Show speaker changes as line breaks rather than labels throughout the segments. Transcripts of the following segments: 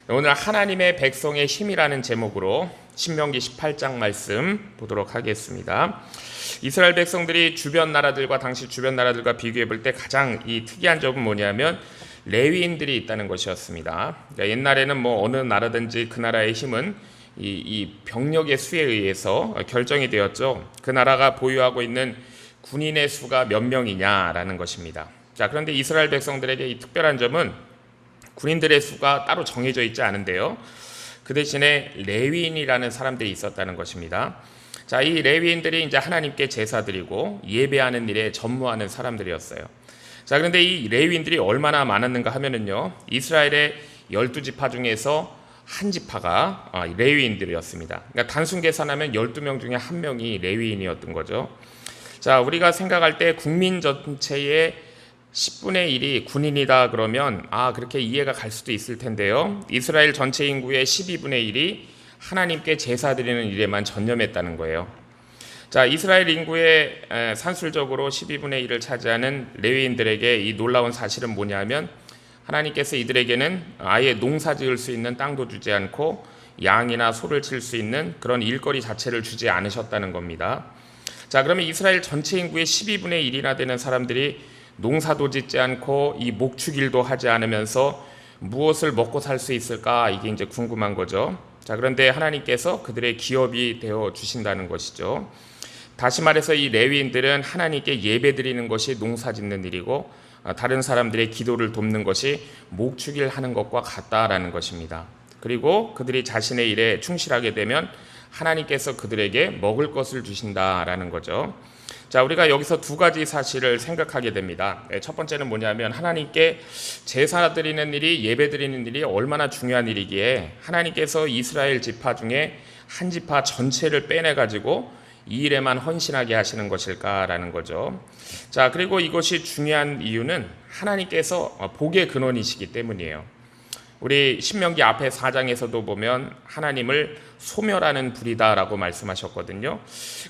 오늘 하나님의 백성의 힘이라는 제목으로 신명기 18장 말씀 보도록 하겠습니다. 이스라엘 백성들이 주변 나라들과 당시 주변 나라들과 비교해 볼 때 가장 이 특이한 점은 뭐냐면 레위인들이 있다는 것이었습니다. 그러니까 옛날에는 어느 나라든지 그 나라의 힘은 이 병력의 수에 의해서 결정이 되었죠. 그 나라가 보유하고 있는 군인의 수가 몇 명이냐라는 것입니다. 자, 그런데 이스라엘 백성들에게 이 특별한 점은 군인들의 수가 따로 정해져 있지 않은데요. 그 대신에 레위인이라는 사람들이 있었다는 것입니다. 자, 이 레위인들이 이제 하나님께 제사 드리고 예배하는 일에 전무하는 사람들이었어요. 자, 그런데 이 레위인들이 얼마나 많았는가 하면은요, 이스라엘의 12지파 중에서 한 지파가 레위인들이었습니다. 그러니까 단순 계산하면 12명 중에 한 명이 레위인이었던 거죠. 자, 우리가 생각할 때 국민 전체의 10분의 1이 군인이다 그러면 그렇게 이해가 갈 수도 있을 텐데요. 이스라엘 전체 인구의 12분의 1이 하나님께 제사 드리는 일에만 전념했다는 거예요. 자, 이스라엘 인구의 산술적으로 12분의 1을 차지하는 레위인들에게 이 놀라운 사실은 뭐냐면 하나님께서 이들에게는 아예 농사 지을 수 있는 땅도 주지 않고 양이나 소를 칠 수 있는 그런 일거리 자체를 주지 않으셨다는 겁니다. 자, 그러면 이스라엘 전체 인구의 12분의 1이나 되는 사람들이 농사도 짓지 않고 이 목축일도 하지 않으면서 무엇을 먹고 살 수 있을까? 이게 이제 궁금한 거죠. 자, 그런데 하나님께서 그들의 기업이 되어 주신다는 것이죠. 다시 말해서 이 레위인들은 하나님께 예배드리는 것이 농사 짓는 일이고 다른 사람들의 기도를 돕는 것이 목축일 하는 것과 같다라는 것입니다. 그리고 그들이 자신의 일에 충실하게 되면 하나님께서 그들에게 먹을 것을 주신다라는 거죠. 자, 우리가 여기서 두 가지 사실을 생각하게 됩니다. 첫 번째는 뭐냐면 하나님께 제사 드리는 일이, 예배 드리는 일이 얼마나 중요한 일이기에 하나님께서 이스라엘 지파 중에 한 지파 전체를 빼내가지고 이 일에만 헌신하게 하시는 것일까라는 거죠. 자, 그리고 이것이 중요한 이유는 하나님께서 복의 근원이시기 때문이에요. 우리 신명기 앞에 4장에서도 보면 하나님을 소멸하는 불이다라고 말씀하셨거든요.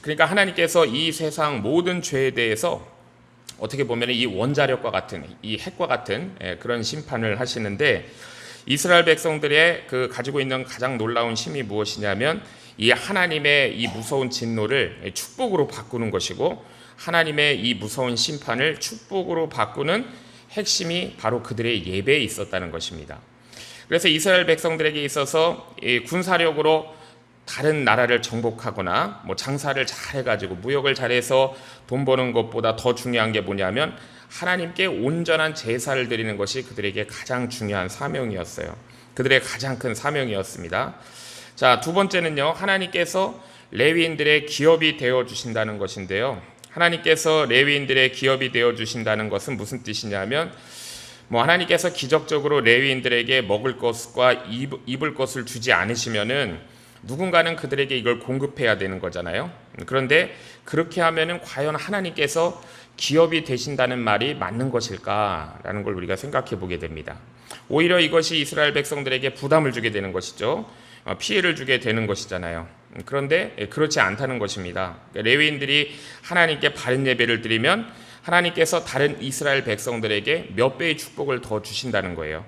그러니까 하나님께서 이 세상 모든 죄에 대해서 어떻게 보면 이 원자력과 같은, 이 핵과 같은 그런 심판을 하시는데 이스라엘 백성들의 그 가지고 있는 가장 놀라운 힘이 무엇이냐면 이 하나님의 이 무서운 진노를 축복으로 바꾸는 것이고 하나님의 이 무서운 심판을 축복으로 바꾸는 핵심이 바로 그들의 예배에 있었다는 것입니다. 그래서 이스라엘 백성들에게 있어서 군사력으로 다른 나라를 정복하거나 장사를 잘해가지고 무역을 잘해서 돈 버는 것보다 더 중요한 게 뭐냐면 하나님께 온전한 제사를 드리는 것이 그들에게 가장 중요한 사명이었어요. 그들의 가장 큰 사명이었습니다. 자, 두 번째는요, 하나님께서 레위인들의 기업이 되어 주신다는 것인데요. 하나님께서 레위인들의 기업이 되어 주신다는 것은 무슨 뜻이냐면 하나님께서 기적적으로 레위인들에게 먹을 것과 입을 것을 주지 않으시면은 누군가는 그들에게 이걸 공급해야 되는 거잖아요. 그런데 그렇게 하면은 과연 하나님께서 기업이 되신다는 말이 맞는 것일까라는 걸 우리가 생각해 보게 됩니다. 오히려 이것이 이스라엘 백성들에게 부담을 주게 되는 것이죠. 피해를 주게 되는 것이잖아요. 그런데 그렇지 않다는 것입니다. 레위인들이 하나님께 바른 예배를 드리면 하나님께서 다른 이스라엘 백성들에게 몇 배의 축복을 더 주신다는 거예요.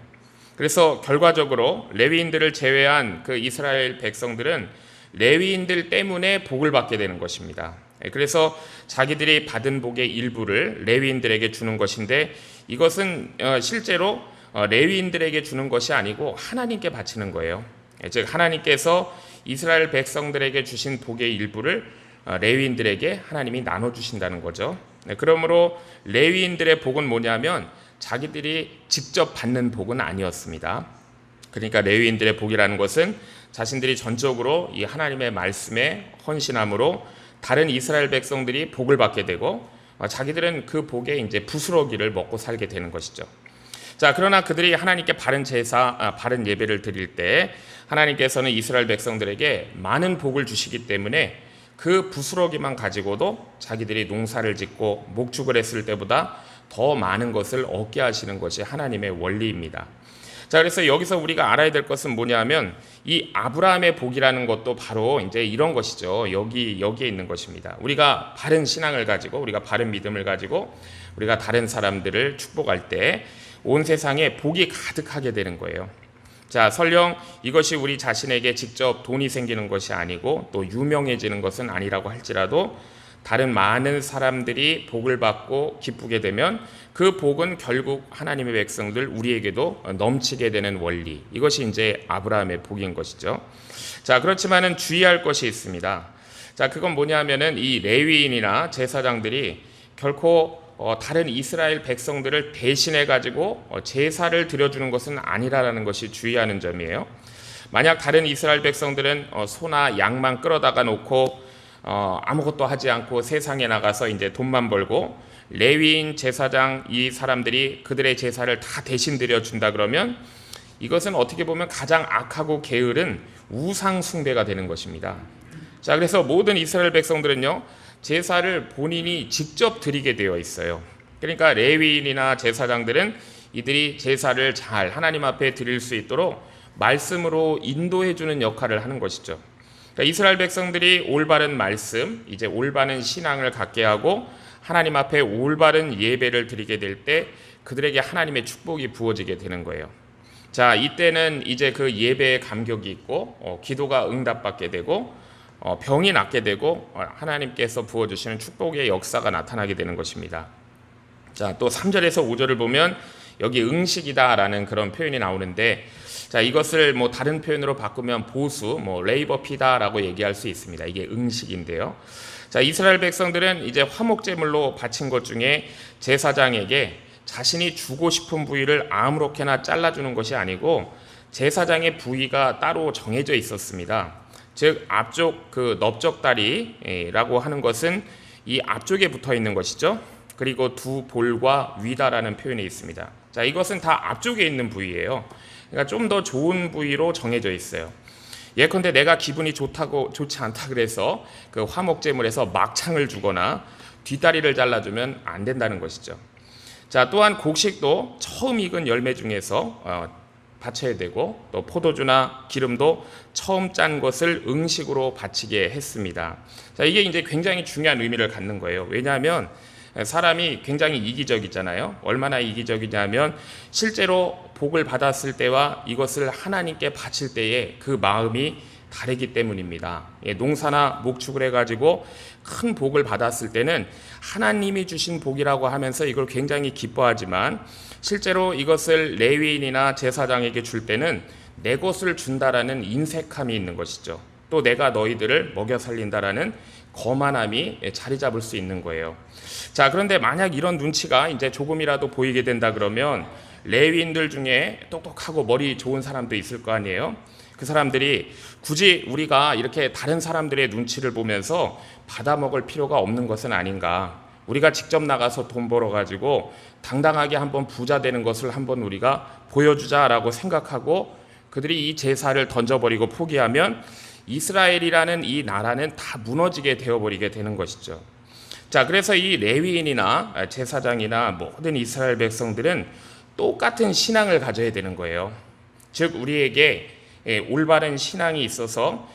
그래서 결과적으로 레위인들을 제외한 그 이스라엘 백성들은 레위인들 때문에 복을 받게 되는 것입니다. 그래서 자기들이 받은 복의 일부를 레위인들에게 주는 것인데 이것은 실제로 레위인들에게 주는 것이 아니고 하나님께 바치는 거예요. 즉 하나님께서 이스라엘 백성들에게 주신 복의 일부를 레위인들에게 하나님이 나눠주신다는 거죠. 그러므로 레위인들의 복은 뭐냐면 자기들이 직접 받는 복은 아니었습니다. 그러니까 레위인들의 복이라는 것은 자신들이 전적으로 이 하나님의 말씀에 헌신함으로 다른 이스라엘 백성들이 복을 받게 되고 자기들은 그 복에 이제 부스러기를 먹고 살게 되는 것이죠. 자, 그러나 그들이 하나님께 바른 제사, 바른 예배를 드릴 때 하나님께서는 이스라엘 백성들에게 많은 복을 주시기 때문에 그 부스러기만 가지고도 자기들이 농사를 짓고 목축을 했을 때보다 더 많은 것을 얻게 하시는 것이 하나님의 원리입니다. 자, 그래서 여기서 우리가 알아야 될 것은 뭐냐면 이 아브라함의 복이라는 것도 바로 이제 이런 것이죠. 여기에 있는 것입니다. 우리가 바른 신앙을 가지고 우리가 바른 믿음을 가지고 우리가 다른 사람들을 축복할 때 온 세상에 복이 가득하게 되는 거예요. 자, 설령 이것이 우리 자신에게 직접 돈이 생기는 것이 아니고 또 유명해지는 것은 아니라고 할지라도 다른 많은 사람들이 복을 받고 기쁘게 되면 그 복은 결국 하나님의 백성들 우리에게도 넘치게 되는 원리, 이것이 이제 아브라함의 복인 것이죠. 자, 그렇지만은 주의할 것이 있습니다. 자, 그건 뭐냐면은 이 레위인이나 제사장들이 결코 다른 이스라엘 백성들을 대신해 가지고 제사를 드려주는 것은 아니라는 것이 주의하는 점이에요. 만약 다른 이스라엘 백성들은 소나 양만 끌어다가 놓고 아무것도 하지 않고 세상에 나가서 이제 돈만 벌고 레위인, 제사장 이 사람들이 그들의 제사를 다 대신 드려준다 그러면 이것은 어떻게 보면 가장 악하고 게으른 우상 숭배가 되는 것입니다. 자, 그래서 모든 이스라엘 백성들은요, 제사를 본인이 직접 드리게 되어 있어요. 그러니까 레위인이나 제사장들은 이들이 제사를 잘 하나님 앞에 드릴 수 있도록 말씀으로 인도해 주는 역할을 하는 것이죠. 그러니까 이스라엘 백성들이 올바른 말씀, 이제 올바른 신앙을 갖게 하고 하나님 앞에 올바른 예배를 드리게 될 때 그들에게 하나님의 축복이 부어지게 되는 거예요. 자, 이때는 이제 그 예배에 감격이 있고 기도가 응답받게 되고 병이 낫게 되고 하나님께서 부어주시는 축복의 역사가 나타나게 되는 것입니다. 자, 또 3절에서 5절을 보면 여기 응식이다라는 그런 표현이 나오는데, 자, 이것을 뭐 다른 표현으로 바꾸면 보수, 레이버피다라고 얘기할 수 있습니다. 이게 응식인데요. 자, 이스라엘 백성들은 이제 화목제물로 바친 것 중에 제사장에게 자신이 주고 싶은 부위를 아무렇게나 잘라주는 것이 아니고 제사장의 부위가 따로 정해져 있었습니다. 즉 앞쪽 그 넓적다리라고 하는 것은 이 앞쪽에 붙어 있는 것이죠. 그리고 두 볼과 위다라는 표현이 있습니다. 자, 이것은 다 앞쪽에 있는 부위예요. 그러니까 좀 더 좋은 부위로 정해져 있어요. 예컨대 내가 기분이 좋지 않다 그래서 그 화목제물에서 막창을 주거나 뒷다리를 잘라주면 안 된다는 것이죠. 자, 또한 곡식도 처음 익은 열매 중에서 바쳐야 되고 또 포도주나 기름도 처음 짠 것을 응식으로 바치게 했습니다. 자, 이게 이제 굉장히 중요한 의미를 갖는 거예요. 왜냐하면 사람이 굉장히 이기적이잖아요. 얼마나 이기적이냐면 실제로 복을 받았을 때와 이것을 하나님께 바칠 때의 그 마음이 다르기 때문입니다. 농사나 목축을 해가지고 큰 복을 받았을 때는 하나님이 주신 복이라고 하면서 이걸 굉장히 기뻐하지만 실제로 이것을 레위인이나 제사장에게 줄 때는 내 것을 준다라는 인색함이 있는 것이죠. 또 내가 너희들을 먹여 살린다라는 거만함이 자리 잡을 수 있는 거예요. 자, 그런데 만약 이런 눈치가 이제 조금이라도 보이게 된다 그러면 레위인들 중에 똑똑하고 머리 좋은 사람도 있을 거 아니에요. 그 사람들이 굳이 우리가 이렇게 다른 사람들의 눈치를 보면서 받아먹을 필요가 없는 것은 아닌가. 우리가 직접 나가서 돈 벌어가지고 당당하게 한번 부자 되는 것을 한번 우리가 보여주자라고 생각하고 그들이 이 제사를 던져버리고 포기하면 이스라엘이라는 이 나라는 다 무너지게 되어버리게 되는 것이죠. 자, 그래서 이 레위인이나 제사장이나 모든 이스라엘 백성들은 똑같은 신앙을 가져야 되는 거예요. 즉 우리에게 올바른 신앙이 있어서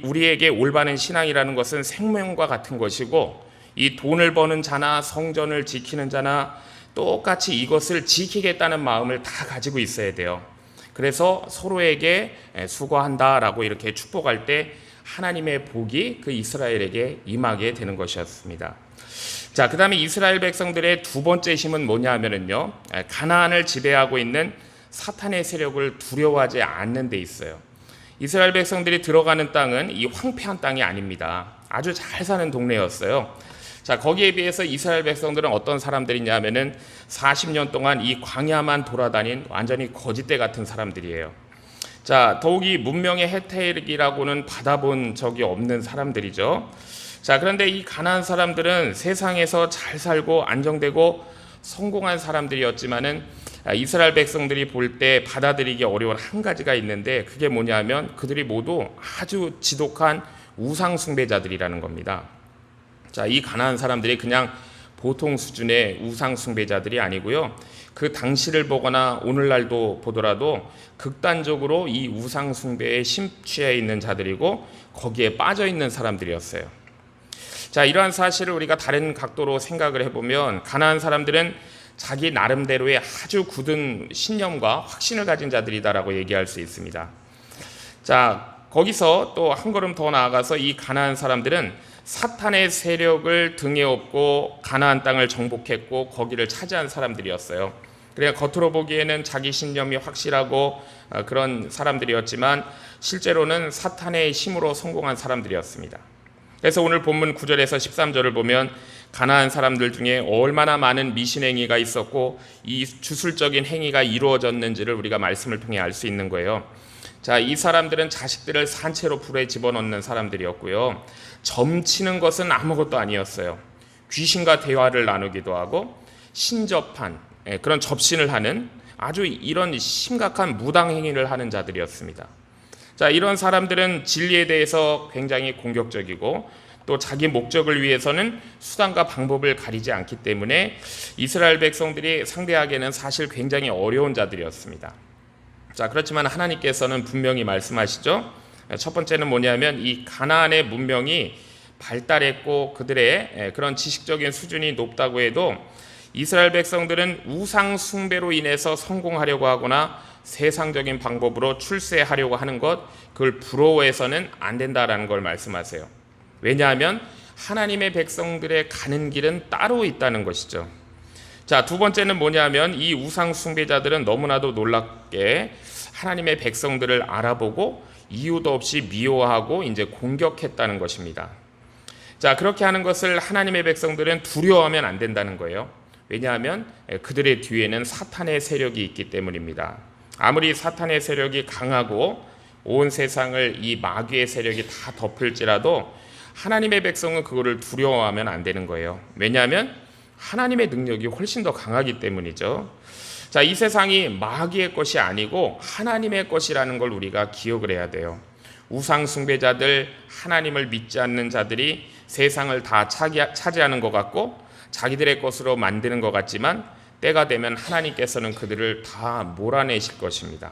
우리에게 올바른 신앙이라는 것은 생명과 같은 것이고 이 돈을 버는 자나 성전을 지키는 자나 똑같이 이것을 지키겠다는 마음을 다 가지고 있어야 돼요. 그래서 서로에게 수고한다라고 이렇게 축복할 때 하나님의 복이 그 이스라엘에게 임하게 되는 것이었습니다. 자, 그 다음에 이스라엘 백성들의 두 번째 힘은 뭐냐 하면은요, 가나안을 지배하고 있는 사탄의 세력을 두려워하지 않는 데 있어요. 이스라엘 백성들이 들어가는 땅은 이 황폐한 땅이 아닙니다. 아주 잘 사는 동네였어요. 자, 거기에 비해서 이스라엘 백성들은 어떤 사람들이냐 하면은 40년 동안 이 광야만 돌아다닌 완전히 거짓대 같은 사람들이에요. 자, 더욱이 문명의 혜택이라고는 받아본 적이 없는 사람들이죠. 자, 그런데 이 가나안 사람들은 세상에서 잘 살고 안정되고 성공한 사람들이었지만은 이스라엘 백성들이 볼 때 받아들이기 어려운 한 가지가 있는데 그게 뭐냐면 그들이 모두 아주 지독한 우상 숭배자들이라는 겁니다. 자, 이 가나안 사람들이 그냥 보통 수준의 우상 숭배자들이 아니고요. 그 당시를 보거나 오늘날도 보더라도 극단적으로 이 우상 숭배에 심취해 있는 자들이고 거기에 빠져 있는 사람들이었어요. 자, 이러한 사실을 우리가 다른 각도로 생각을 해보면 가나안 사람들은 자기 나름대로의 아주 굳은 신념과 확신을 가진 자들이다라고 얘기할 수 있습니다. 자, 거기서 또 한 걸음 더 나아가서 이 가나안 사람들은 사탄의 세력을 등에 업고 가나안 땅을 정복했고 거기를 차지한 사람들이었어요. 그러니까 겉으로 보기에는 자기 신념이 확실하고 그런 사람들이었지만 실제로는 사탄의 힘으로 성공한 사람들이었습니다. 그래서 오늘 본문 9절에서 13절을 보면 가나안 사람들 중에 얼마나 많은 미신행위가 있었고 이 주술적인 행위가 이루어졌는지를 우리가 말씀을 통해 알 수 있는 거예요. 자, 이 사람들은 자식들을 산채로 불에 집어넣는 사람들이었고요. 점치는 것은 아무것도 아니었어요. 귀신과 대화를 나누기도 하고 신접한 그런 접신을 하는 아주 이런 심각한 무당 행위를 하는 자들이었습니다. 자, 이런 사람들은 진리에 대해서 굉장히 공격적이고 또 자기 목적을 위해서는 수단과 방법을 가리지 않기 때문에 이스라엘 백성들이 상대하기에는 사실 굉장히 어려운 자들이었습니다. 자, 그렇지만 하나님께서는 분명히 말씀하시죠. 첫 번째는 뭐냐면 이 가나안의 문명이 발달했고 그들의 그런 지식적인 수준이 높다고 해도 이스라엘 백성들은 우상 숭배로 인해서 성공하려고 하거나 세상적인 방법으로 출세하려고 하는 것, 그걸 부러워해서는 안 된다라는 걸 말씀하세요. 왜냐하면 하나님의 백성들의 가는 길은 따로 있다는 것이죠. 자, 두 번째는 뭐냐면 이 우상 숭배자들은 너무나도 놀랍게 하나님의 백성들을 알아보고 이유도 없이 미워하고 이제 공격했다는 것입니다. 자, 그렇게 하는 것을 하나님의 백성들은 두려워하면 안 된다는 거예요. 왜냐하면 그들의 뒤에는 사탄의 세력이 있기 때문입니다. 아무리 사탄의 세력이 강하고 온 세상을 이 마귀의 세력이 다 덮을지라도 하나님의 백성은 그거를 두려워하면 안 되는 거예요. 왜냐하면 하나님의 능력이 훨씬 더 강하기 때문이죠. 자, 이 세상이 마귀의 것이 아니고 하나님의 것이라는 걸 우리가 기억을 해야 돼요. 우상 숭배자들, 하나님을 믿지 않는 자들이 세상을 다 차지하는 것 같고 자기들의 것으로 만드는 것 같지만 때가 되면 하나님께서는 그들을 다 몰아내실 것입니다.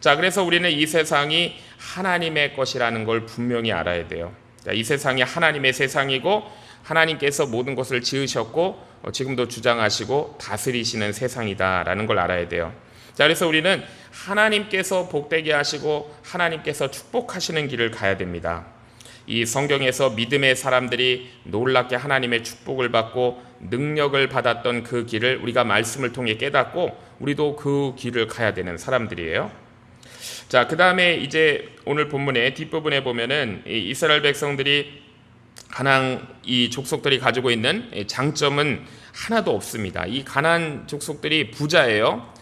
자, 그래서 우리는 이 세상이 하나님의 것이라는 걸 분명히 알아야 돼요. 자, 이 세상이 하나님의 세상이고 하나님께서 모든 것을 지으셨고 지금도 주장하시고 다스리시는 세상이다라는 걸 알아야 돼요. 자, 그래서 우리는 하나님께서 복되게 하시고 하나님께서 축복하시는 길을 가야 됩니다. 이 성경에서 믿음의 사람들이 놀랍게 하나님의 축복을 받고 능력을 받았던 그 길을 우리가 말씀을 통해 깨닫고 우리도 그 길을 가야 되는 사람들이에요. 자, 그 다음에 이제 오늘 본문의 뒷부분에 보면은 이스라엘 백성들이 가나안 이 족속들이 가지고 있는 장점은 하나도 없습니다. 이 가나안 족속들이 부자예요.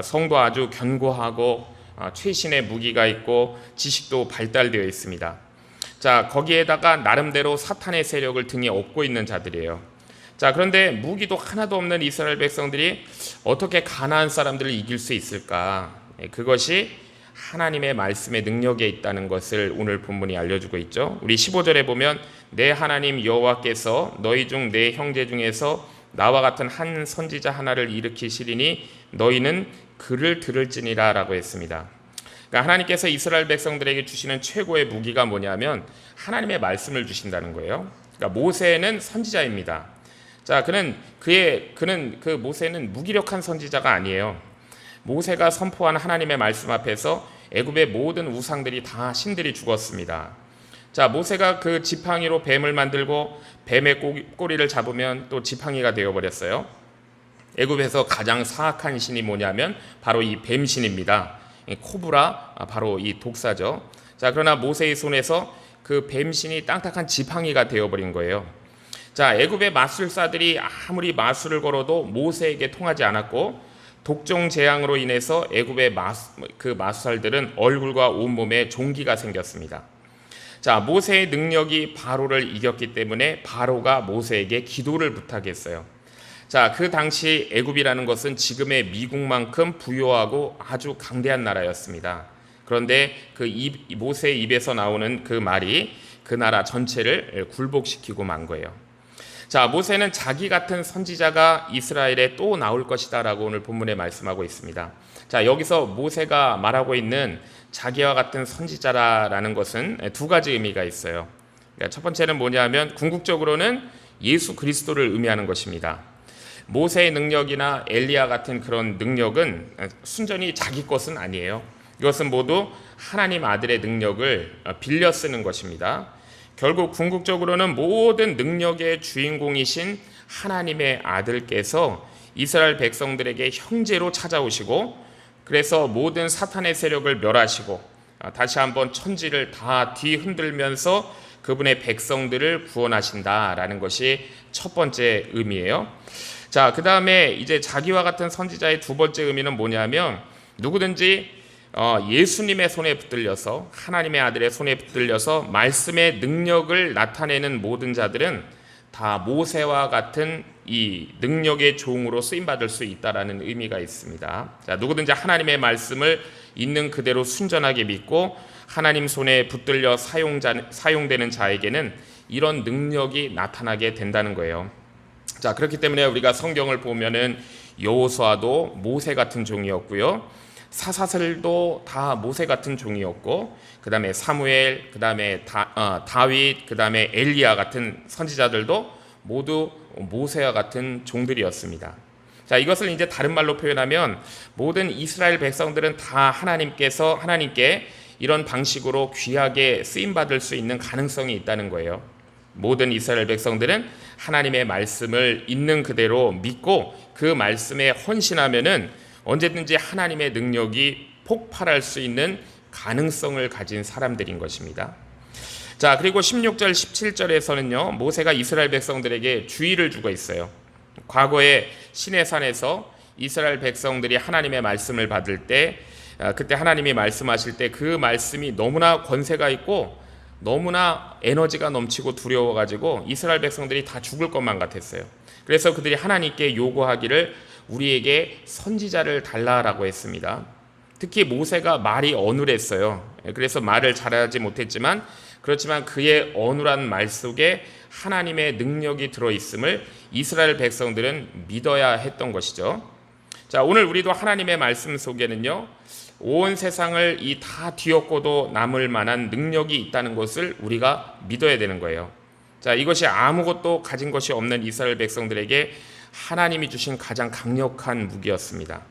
성도 아주 견고하고 최신의 무기가 있고 지식도 발달되어 있습니다. 자, 거기에다가 나름대로 사탄의 세력을 등에 업고 있는 자들이에요. 자, 그런데 무기도 하나도 없는 이스라엘 백성들이 어떻게 가나안 사람들을 이길 수 있을까? 그것이 하나님의 말씀의 능력에 있다는 것을 오늘 본문이 알려주고 있죠. 우리 15절에 보면 내 하나님 여호와께서 너희 중 내 형제 중에서 나와 같은 한 선지자 하나를 일으키시리니 너희는 그를 들을지니라 라고 했습니다. 그러니까 하나님께서 이스라엘 백성들에게 주시는 최고의 무기가 뭐냐면 하나님의 말씀을 주신다는 거예요. 그러니까 모세는 선지자입니다. 자, 그는 그 모세는 무기력한 선지자가 아니에요. 모세가 선포한 하나님의 말씀 앞에서 애굽의 모든 우상들이 다 신들이 죽었습니다. 자, 모세가 그 지팡이로 뱀을 만들고 뱀의 꼬리를 잡으면 또 지팡이가 되어버렸어요. 애굽에서 가장 사악한 신이 뭐냐면 바로 이 뱀신입니다. 코브라, 바로 이 독사죠. 자, 그러나 모세의 손에서 그 뱀신이 땅딱한 지팡이가 되어버린 거예요. 자, 애굽의 마술사들이 아무리 마술을 걸어도 모세에게 통하지 않았고 독종 재앙으로 인해서 애굽의 마술사들은 얼굴과 온몸에 종기가 생겼습니다. 자, 모세의 능력이 바로를 이겼기 때문에 바로가 모세에게 기도를 부탁했어요. 자, 그 당시 애굽이라는 것은 지금의 미국만큼 부유하고 아주 강대한 나라였습니다. 그런데 모세의 입에서 나오는 그 말이 그 나라 전체를 굴복시키고 만 거예요. 자, 모세는 자기 같은 선지자가 이스라엘에 또 나올 것이다 라고 오늘 본문에 말씀하고 있습니다. 자, 여기서 모세가 말하고 있는 자기와 같은 선지자라는 것은 두 가지 의미가 있어요. 그러니까 첫 번째는 뭐냐면 궁극적으로는 예수 그리스도를 의미하는 것입니다. 모세의 능력이나 엘리야 같은 그런 능력은 순전히 자기 것은 아니에요. 이것은 모두 하나님 아들의 능력을 빌려 쓰는 것입니다. 결국 궁극적으로는 모든 능력의 주인공이신 하나님의 아들께서 이스라엘 백성들에게 형제로 찾아오시고, 그래서 모든 사탄의 세력을 멸하시고 다시 한번 천지를 다 뒤흔들면서 그분의 백성들을 구원하신다라는 것이 첫 번째 의미예요. 자, 그 다음에 이제 자기와 같은 선지자의 두 번째 의미는 뭐냐면, 누구든지 예수님의 손에 붙들려서, 하나님의 아들의 손에 붙들려서 말씀의 능력을 나타내는 모든 자들은 다 모세와 같은 이 능력의 종으로 쓰임받을 수 있다라는 의미가 있습니다. 자, 누구든지 하나님의 말씀을 있는 그대로 순전하게 믿고 하나님 손에 붙들려 사용되는 자에게는 이런 능력이 나타나게 된다는 거예요. 자, 그렇기 때문에 우리가 성경을 보면은 여호수아도 모세 같은 종이었고요, 사사슬도 다 모세 같은 종이었고, 그 다음에 사무엘, 그 다음에 다윗, 그 다음에 엘리야 같은 선지자들도 모두 모세와 같은 종들이었습니다. 자, 이것을 이제 다른 말로 표현하면 모든 이스라엘 백성들은 다 하나님께 이런 방식으로 귀하게 쓰임받을 수 있는 가능성이 있다는 거예요. 모든 이스라엘 백성들은 하나님의 말씀을 있는 그대로 믿고 그 말씀에 헌신하면은 언제든지 하나님의 능력이 폭발할 수 있는 가능성을 가진 사람들인 것입니다. 자, 그리고 16절 17절에서는요 모세가 이스라엘 백성들에게 주의를 주고 있어요. 과거에 시내산에서 이스라엘 백성들이 하나님의 말씀을 받을 때, 그때 하나님이 말씀하실 때 그 말씀이 너무나 권세가 있고 너무나 에너지가 넘치고 두려워가지고 이스라엘 백성들이 다 죽을 것만 같았어요. 그래서 그들이 하나님께 요구하기를 우리에게 선지자를 달라라고 했습니다. 특히 모세가 말이 어눌했어요. 그래서 말을 잘하지 못했지만, 그렇지만 그의 어눌한 말 속에 하나님의 능력이 들어있음을 이스라엘 백성들은 믿어야 했던 것이죠. 자, 오늘 우리도 하나님의 말씀 속에는요 온 세상을 이 다 뒤엎고도 남을 만한 능력이 있다는 것을 우리가 믿어야 되는 거예요. 자, 이것이 아무것도 가진 것이 없는 이스라엘 백성들에게 하나님이 주신 가장 강력한 무기였습니다.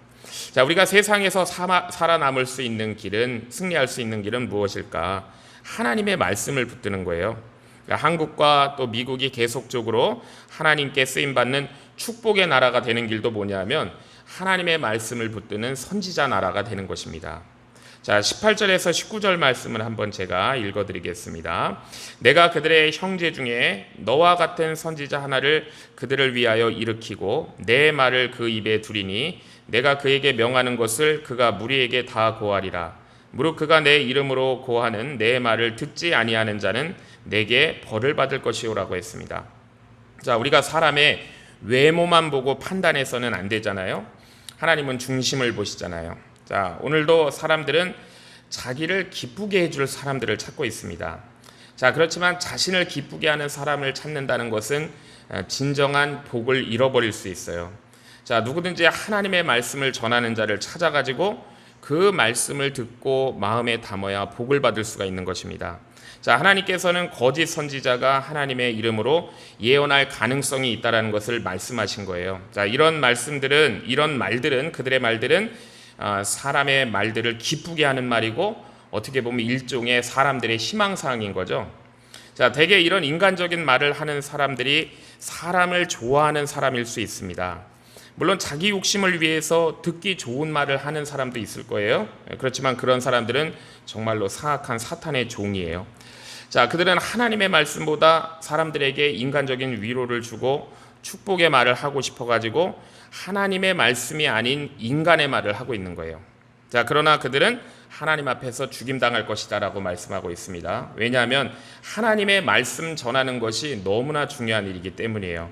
자, 우리가 세상에서 살아남을 수 있는 길은, 승리할 수 있는 길은 무엇일까? 하나님의 말씀을 붙드는 거예요. 그러니까 한국과 또 미국이 계속적으로 하나님께 쓰임받는 축복의 나라가 되는 길도 뭐냐면 하나님의 말씀을 붙드는 선지자 나라가 되는 것입니다. 자, 18절에서 19절 말씀을 한번 제가 읽어드리겠습니다. 내가 그들의 형제 중에 너와 같은 선지자 하나를 그들을 위하여 일으키고 내 말을 그 입에 두리니 내가 그에게 명하는 것을 그가 무리에게 다 고하리라. 무릇 그가 내 이름으로 고하는 내 말을 듣지 아니하는 자는 내게 벌을 받을 것이오라고 했습니다. 자, 우리가 사람의 외모만 보고 판단해서는 안 되잖아요. 하나님은 중심을 보시잖아요. 자, 오늘도 사람들은 자기를 기쁘게 해줄 사람들을 찾고 있습니다. 자, 그렇지만 자신을 기쁘게 하는 사람을 찾는다는 것은 진정한 복을 잃어버릴 수 있어요. 자, 누구든지 하나님의 말씀을 전하는 자를 찾아가지고 그 말씀을 듣고 마음에 담아야 복을 받을 수가 있는 것입니다. 자, 하나님께서는 거짓 선지자가 하나님의 이름으로 예언할 가능성이 있다는 것을 말씀하신 거예요. 자, 이런 말들은 그들의 말들은 사람의 말들을 기쁘게 하는 말이고 어떻게 보면 일종의 사람들의 희망사항인 거죠. 자, 대개 이런 인간적인 말을 하는 사람들이 사람을 좋아하는 사람일 수 있습니다. 물론 자기 욕심을 위해서 듣기 좋은 말을 하는 사람도 있을 거예요. 그렇지만 그런 사람들은 정말로 사악한 사탄의 종이에요. 자, 그들은 하나님의 말씀보다 사람들에게 인간적인 위로를 주고 축복의 말을 하고 싶어가지고 하나님의 말씀이 아닌 인간의 말을 하고 있는 거예요. 자, 그러나 그들은 하나님 앞에서 죽임당할 것이다 라고 말씀하고 있습니다. 왜냐하면 하나님의 말씀 전하는 것이 너무나 중요한 일이기 때문이에요.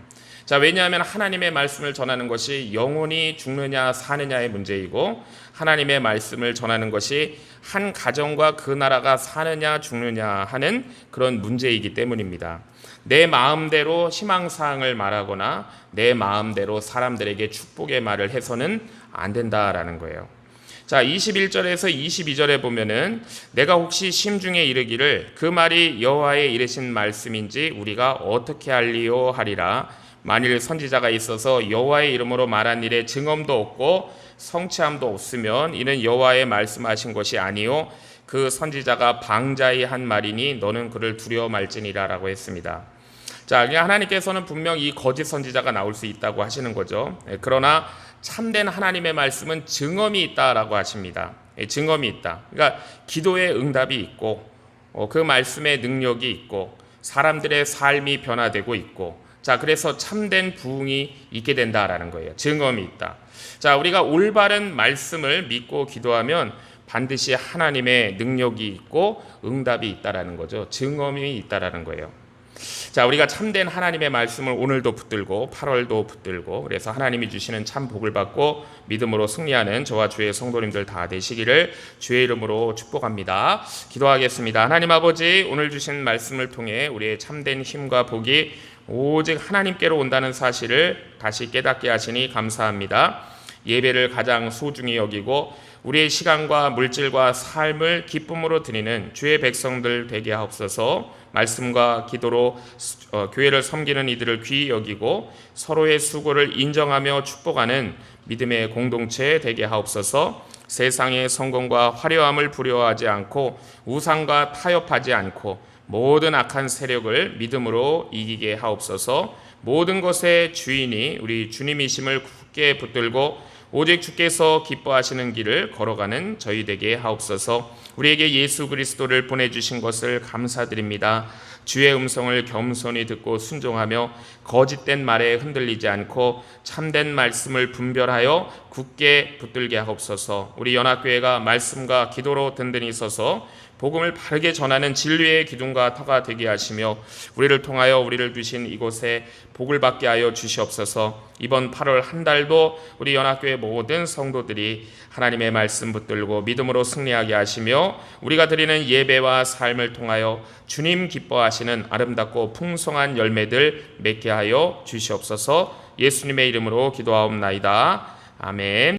자, 왜냐하면 하나님의 말씀을 전하는 것이 영혼이 죽느냐 사느냐의 문제이고 하나님의 말씀을 전하는 것이 한 가정과 그 나라가 사느냐 죽느냐 하는 그런 문제이기 때문입니다. 내 마음대로 희망사항을 말하거나 내 마음대로 사람들에게 축복의 말을 해서는 안 된다라는 거예요. 자, 21절에서 22절에 보면은 내가 혹시 심중에 이르기를 그 말이 여호와의 이르신 말씀인지 우리가 어떻게 알리요 하리라. 만일 선지자가 있어서 여호와의 이름으로 말한 일에 증언도 없고 성취함도 없으면 이는 여호와의 말씀하신 것이 아니요 그 선지자가 방자히 한 말이니 너는 그를 두려워 말지니라라고 했습니다. 자, 하나님께서는 분명 이 거짓 선지자가 나올 수 있다고 하시는 거죠. 그러나 참된 하나님의 말씀은 증언이 있다라고 하십니다. 증언이 있다. 그러니까 기도의 응답이 있고 그 말씀의 능력이 있고 사람들의 삶이 변화되고 있고, 자, 그래서 참된 부흥이 있게 된다라는 거예요. 증언이 있다. 자, 우리가 올바른 말씀을 믿고 기도하면 반드시 하나님의 능력이 있고 응답이 있다라는 거죠. 증언이 있다라는 거예요. 자, 우리가 참된 하나님의 말씀을 오늘도 붙들고 8월도 붙들고, 그래서 하나님이 주시는 참 복을 받고 믿음으로 승리하는 저와 주의 성도님들 다 되시기를 주의 이름으로 축복합니다. 기도하겠습니다. 하나님 아버지, 오늘 주신 말씀을 통해 우리의 참된 힘과 복이 오직 하나님께로 온다는 사실을 다시 깨닫게 하시니 감사합니다. 예배를 가장 소중히 여기고 우리의 시간과 물질과 삶을 기쁨으로 드리는 주의 백성들 되게 하옵소서. 말씀과 기도로 교회를 섬기는 이들을 귀히 여기고 서로의 수고를 인정하며 축복하는 믿음의 공동체 되게 하옵소서. 세상의 성공과 화려함을 부려워하지 않고 우상과 타협하지 않고 모든 악한 세력을 믿음으로 이기게 하옵소서. 모든 것의 주인이 우리 주님이심을 굳게 붙들고 오직 주께서 기뻐하시는 길을 걸어가는 저희 되게 하옵소서. 우리에게 예수 그리스도를 보내주신 것을 감사드립니다. 주의 음성을 겸손히 듣고 순종하며 거짓된 말에 흔들리지 않고 참된 말씀을 분별하여 굳게 붙들게 하옵소서. 우리 연합교회가 말씀과 기도로 든든히 서서 복음을 바르게 전하는 진리의 기둥과 터가 되게 하시며 우리를 통하여 우리를 두신 이곳에 복을 받게 하여 주시옵소서. 이번 8월 한 달도 우리 연합교회 모든 성도들이 하나님의 말씀 붙들고 믿음으로 승리하게 하시며 우리가 드리는 예배와 삶을 통하여 주님 기뻐하시는 아름답고 풍성한 열매들 맺게 하여 주시옵소서. 예수님의 이름으로 기도하옵나이다. 아멘.